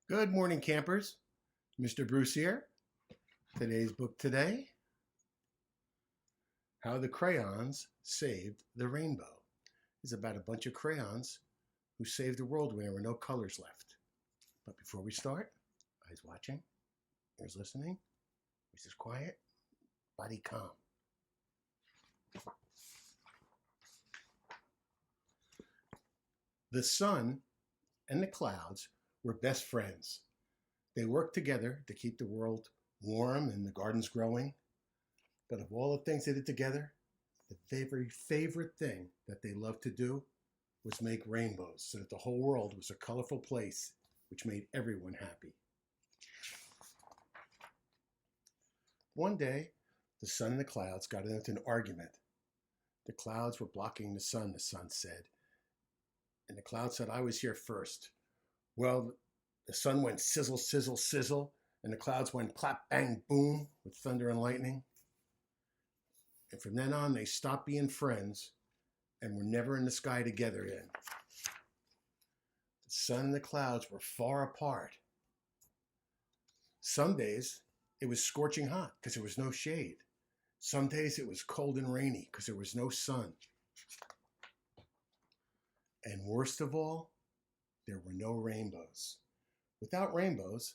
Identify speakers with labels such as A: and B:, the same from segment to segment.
A: Good morning, campers. Mr. Bruce here. Today's book today, How the Crayons Saved the Rainbow. It's about a bunch of crayons who saved the world when there were no colors left. But before we start, eyes watching, ears listening, voices quiet, body calm. The sun and the clouds were best friends. They worked together to keep the world warm and the gardens growing. But of all the things they did together, the very favorite thing that they loved to do was make rainbows so that the whole world was a colorful place, which made everyone happy. One day, the sun and the clouds got into an argument. The clouds were blocking the sun said. And the cloud said, I was here first. Well, the sun went sizzle, sizzle, sizzle, and the clouds went clap, bang, boom with thunder and lightning. And from then on, they stopped being friends and were never in the sky together again. The sun and the clouds were far apart. Some days, it was scorching hot because there was no shade. Some days, it was cold and rainy because there was no sun. And worst of all, there were no rainbows. Without rainbows,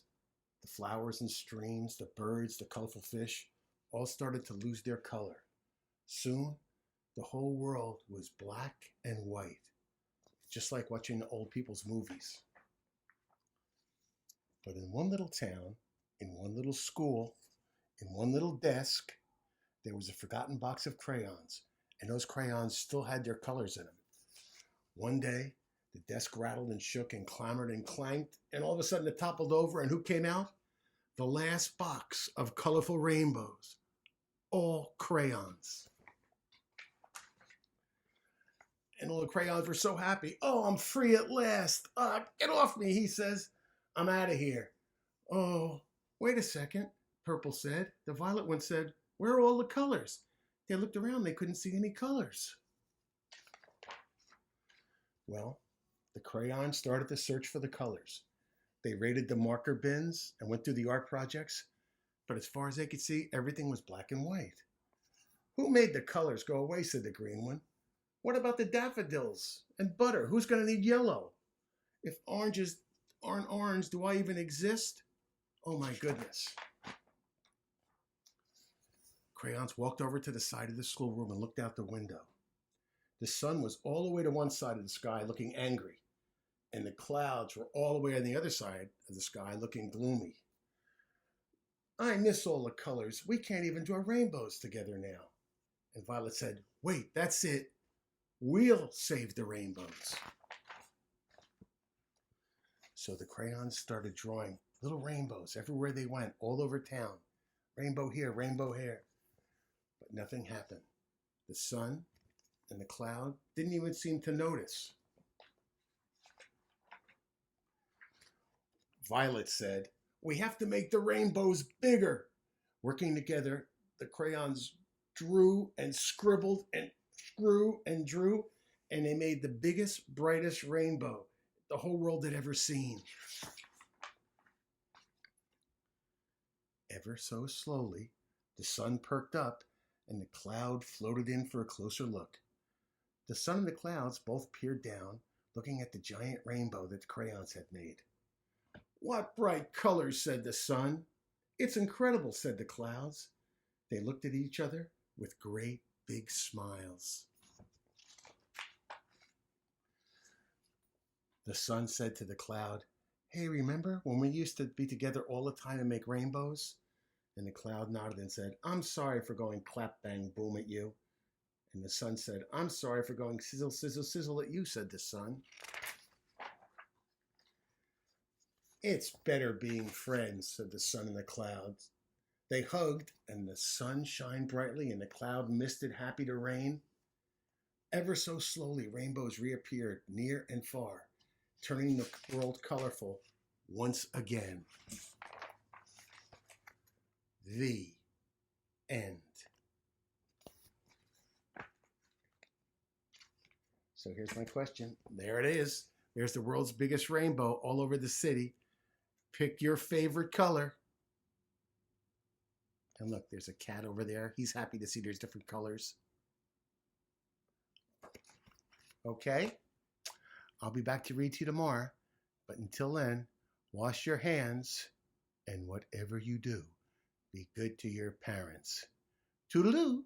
A: the flowers and streams, the birds, the colorful fish, all started to lose their color. Soon, the whole world was black and white, just like watching the old people's movies. But in one little town, in one little school, in one little desk, there was a forgotten box of crayons, and those crayons still had their colors in them. One day, the desk rattled and shook and clamored and clanked, and all of a sudden it toppled over, and who came out? The last box of colorful rainbows, all crayons. And all the crayons were so happy. Oh, I'm free at last. Get off me, he says. I'm out of here. Oh, wait a second, Purple said. The violet one said, where are all the colors? They looked around, they couldn't see any colors. Well, the crayons started to search for the colors. They raided the marker bins and went through the art projects, but as far as they could see, everything was black and white. Who made the colors go away, said the green one. What about the daffodils and butter? Who's going to need yellow? If oranges aren't orange, do I even exist? Oh my goodness. Crayons walked over to the side of the schoolroom and looked out the window. The sun was all the way to one side of the sky looking angry, and the clouds were all the way on the other side of the sky looking gloomy. I miss all the colors. We can't even draw rainbows together now. And Violet said, wait, that's it. We'll save the rainbows. So the crayons started drawing little rainbows everywhere they went, all over town. Rainbow here, rainbow here. But nothing happened. The sun and the cloud didn't even seem to notice. Violet said, we have to make the rainbows bigger. Working together, the crayons drew and scribbled and drew and drew, and they made the biggest, brightest rainbow the whole world had ever seen. Ever so slowly, the sun perked up and the cloud floated in for a closer look. The sun and the clouds both peered down, looking at the giant rainbow that the crayons had made. What bright colors, said the sun. It's incredible, said the clouds. They looked at each other with great big smiles. The sun said to the cloud, hey, remember when we used to be together all the time and make rainbows? And the cloud nodded and said, I'm sorry for going clap, bang, boom at you. And the sun said, I'm sorry for going sizzle, sizzle, sizzle at you, said the sun. It's better being friends, said the sun and the clouds. They hugged, and the sun shined brightly, and the cloud misted happy to rain. Ever so slowly, rainbows reappeared near and far, turning the world colorful once again. The end. So here's my question. There it is. There's the world's biggest rainbow all over the city. Pick your favorite color. And look, there's a cat over there. He's happy to see there's different colors. Okay? I'll be back to read to you tomorrow. But until then, wash your hands, and whatever you do, be good to your parents. Toodaloo!